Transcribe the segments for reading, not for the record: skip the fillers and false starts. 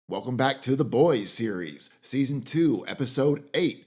Welcome back to the Boys series, Season 2, Episode 8.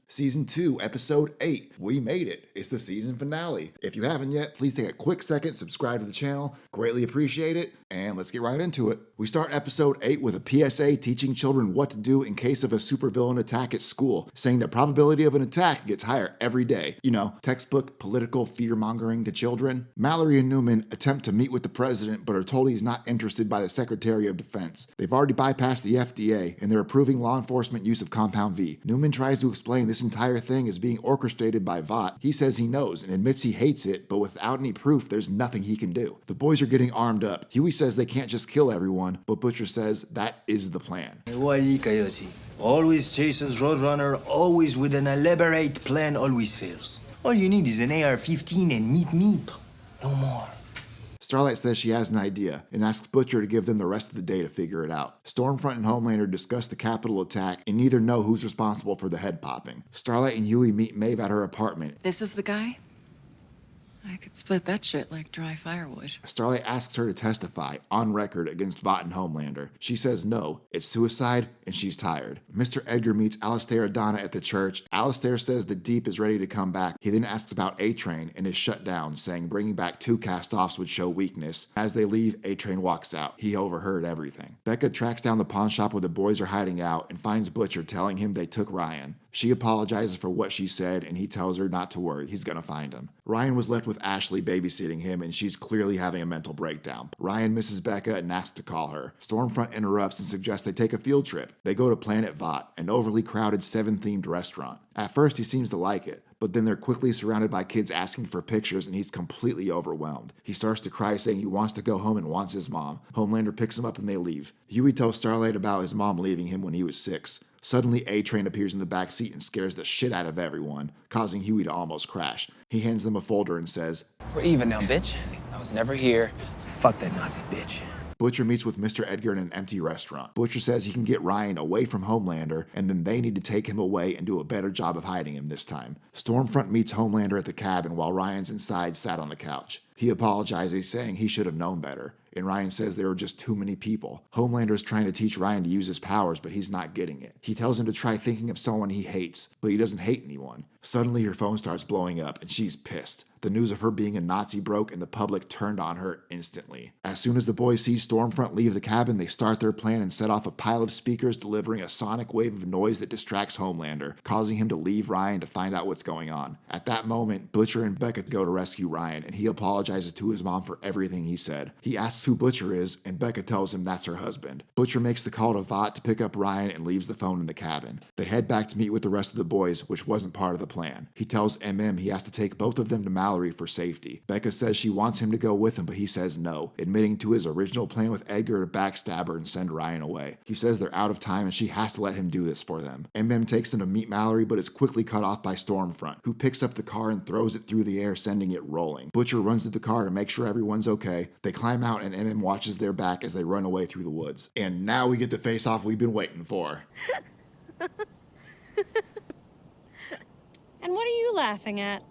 Season 2, Episode 8. We made it. It's the season finale. If you haven't yet, please take a quick second, subscribe to the channel. Greatly appreciate it, and let's get right into it. We start Episode 8 with a PSA teaching children what to do in case of a supervillain attack at school, saying the probability of an attack gets higher every day. You know, textbook political fear-mongering to children. Mallory and Newman attempt to meet with the president, but are told he's not interested by the Secretary of Defense. They've already bypassed the FDA, and they're approving law enforcement use of Compound V. Newman tries to explain this entire thing is being orchestrated by Vought. He says he knows and admits he hates it, but without any proof, there's nothing he can do. The boys are getting armed up. Huey says they can't just kill everyone, but Butcher says that is the plan. Wily Coyote. Always chases Roadrunner, always with an elaborate plan, always fails. All you need is an AR-15 and meep. No more. Starlight says she has an idea and asks Butcher to give them the rest of the day to figure it out. Stormfront and Homelander discuss the Capitol attack and neither know who's responsible for the head popping. Starlight and Huey meet Maeve at her apartment. This is the guy? I could split that shit like dry firewood. Starlight asks her to testify, on record, against Vought and Homelander. She says no, it's suicide, and she's tired. Mr. Edgar meets Alistair Adana at the church. Alistair says the Deep is ready to come back. He then asks about A-Train and is shut down, saying bringing back 2 cast-offs would show weakness. As they leave, A-Train walks out. He overheard everything. Becca tracks down the pawn shop where the boys are hiding out and finds Butcher telling him they took Ryan. She apologizes for what she said, and he tells her not to worry, he's gonna find him. Ryan was left with Ashley babysitting him, and she's clearly having a mental breakdown. Ryan misses Becca and asks to call her. Stormfront interrupts and suggests they take a field trip. They go to Planet Vought, an overly crowded 7-themed restaurant. At first, he seems to like it, but then they're quickly surrounded by kids asking for pictures, and he's completely overwhelmed. He starts to cry, saying he wants to go home and wants his mom. Homelander picks him up and they leave. Huey tells Starlight about his mom leaving him when he was 6. Suddenly, A-Train appears in the back seat and scares the shit out of everyone, causing Huey to almost crash. He hands them a folder and says, "We're even now, bitch. I was never here. Fuck that Nazi bitch." Butcher meets with Mr. Edgar in an empty restaurant. Butcher says he can get Ryan away from Homelander, and then they need to take him away and do a better job of hiding him this time. Stormfront meets Homelander at the cabin while Ryan's inside, sat on the couch. He apologizes, saying he should have known better, and Ryan says there were just too many people. Homelander is trying to teach Ryan to use his powers, but he's not getting it. He tells him to try thinking of someone he hates, but he doesn't hate anyone. Suddenly, her phone starts blowing up, and she's pissed. The news of her being a Nazi broke, and the public turned on her instantly. As soon as the boys see Stormfront leave the cabin, they start their plan and set off a pile of speakers, delivering a sonic wave of noise that distracts Homelander, causing him to leave Ryan to find out what's going on. At that moment, Butcher and Becca go to rescue Ryan, and he apologizes to his mom for everything he said. He asks who Butcher is, and Becca tells him that's her husband. Butcher makes the call to Vought to pick up Ryan and leaves the phone in the cabin. They head back to meet with the rest of the boys, which wasn't part of the plan. He tells MM he has to take both of them to Mallory for safety. Becca says she wants him to go with him, but he says no, admitting to his original plan with Edgar to backstab her and send Ryan away. He says they're out of time and she has to let him do this for them. MM takes them to meet Mallory, but is quickly cut off by Stormfront, who picks up the car and throws it through the air, sending it rolling. Butcher runs to the car to make sure everyone's okay. They climb out and MM watches their back as they run away through the woods. And now we get the face-off we've been waiting for. And what are you laughing at?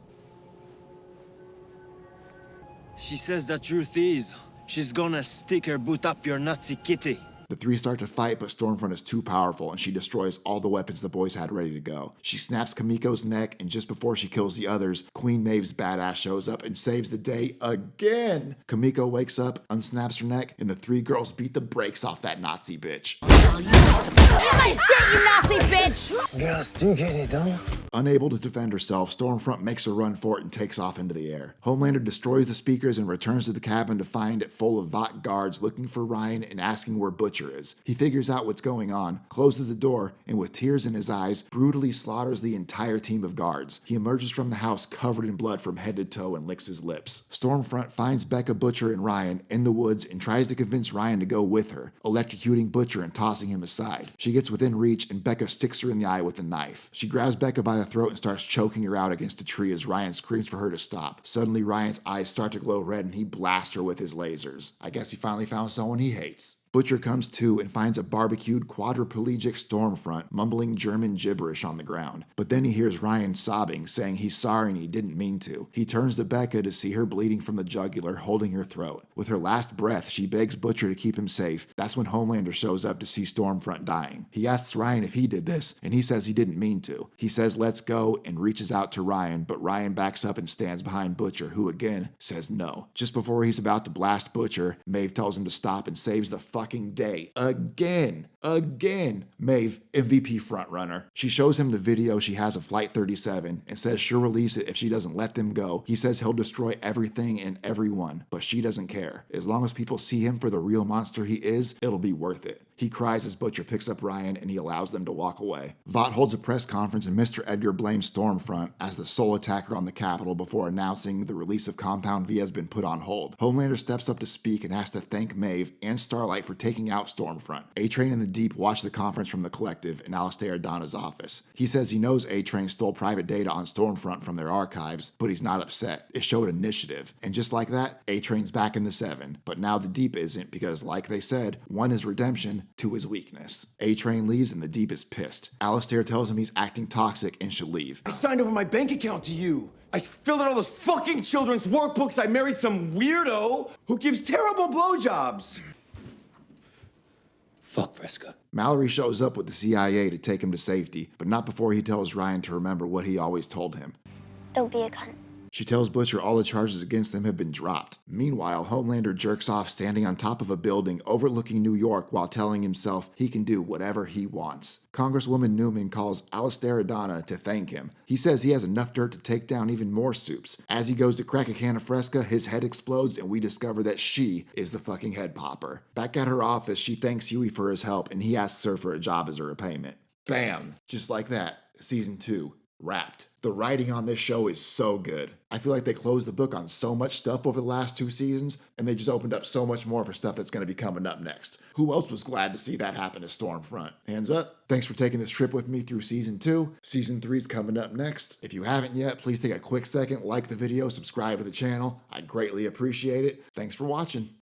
She says the truth is, she's gonna stick her boot up your Nazi kitty. The three start to fight, but Stormfront is too powerful, and she destroys all the weapons the boys had ready to go. She snaps Kamiko's neck, and just before she kills the others, Queen Maeve's badass shows up and saves the day again. Kamiko wakes up, unsnaps her neck, and the 3 girls beat the brakes off that Nazi bitch. My shit, you Nazi bitch! Girls do get it done. Unable to defend herself, Stormfront makes a run for it and takes off into the air. Homelander destroys the speakers and returns to the cabin to find it full of Vought guards looking for Ryan and asking where Butcher is. He figures out what's going on, closes the door, and with tears in his eyes, brutally slaughters the entire team of guards. He emerges from the house covered in blood from head to toe and licks his lips. Stormfront finds Becca, Butcher, and Ryan in the woods and tries to convince Ryan to go with her, electrocuting Butcher and tossing him aside. She gets within reach and Becca sticks her in the eye with a knife. She grabs Becca by the throat and starts choking her out against a tree as Ryan screams for her to stop. Suddenly, Ryan's eyes start to glow red and he blasts her with his lasers. I guess he finally found someone he hates. Butcher comes to and finds a barbecued quadriplegic Stormfront mumbling German gibberish on the ground. But then he hears Ryan sobbing, saying he's sorry and he didn't mean to. He turns to Becca to see her bleeding from the jugular, holding her throat. With her last breath, she begs Butcher to keep him safe. That's when Homelander shows up to see Stormfront dying. He asks Ryan if he did this, and he says he didn't mean to. He says let's go and reaches out to Ryan, but Ryan backs up and stands behind Butcher, who again says no. Just before he's about to blast Butcher, Maeve tells him to stop and saves the fucking day. Again. Maeve, MVP frontrunner. She shows him the video she has of Flight 37 and says she'll release it if she doesn't let them go. He says he'll destroy everything and everyone, but she doesn't care. As long as people see him for the real monster he is, it'll be worth it. He cries as Butcher picks up Ryan and he allows them to walk away. Vought holds a press conference and Mr. Edgar blames Stormfront as the sole attacker on the Capitol before announcing the release of Compound V has been put on hold. Homelander steps up to speak and has to thank Maeve and Starlight for taking out Stormfront. A-Train and the Deep watch the conference from the Collective in Alistair Donna's office. He says he knows A-Train stole private data on Stormfront from their archives, but he's not upset. It showed initiative. And just like that, A-Train's back in the 7. But now the Deep isn't because, like they said, 1 is redemption, 2 is weakness. A-Train leaves and the Deep is pissed. Alistair tells him he's acting toxic and should leave. I signed over my bank account to you. I filled out all those fucking children's workbooks. I married some weirdo who gives terrible blowjobs. Fuck Fresca. Mallory shows up with the CIA to take him to safety, but not before he tells Ryan to remember what he always told him. Don't be a cunt. She tells Butcher all the charges against them have been dropped. Meanwhile, Homelander jerks off standing on top of a building overlooking New York while telling himself he can do whatever he wants. Congresswoman Newman calls Alistair Donna to thank him. He says he has enough dirt to take down even more soups. As he goes to crack a can of Fresca, his head explodes and we discover that she is the fucking head popper. Back at her office, she thanks Huey for his help and he asks her for a job as a repayment. Bam! Just like that, season 2. Wrapped. The writing on this show is so good. I feel like they closed the book on so much stuff over the last 2 seasons, and they just opened up so much more for stuff that's going to be coming up next. Who else was glad to see that happen to Stormfront? Hands up. Thanks for taking this trip with me through season 2. Season 3 is coming up next. If you haven't yet, please take a quick second, like the video, subscribe to the channel. I greatly appreciate it. Thanks for watching.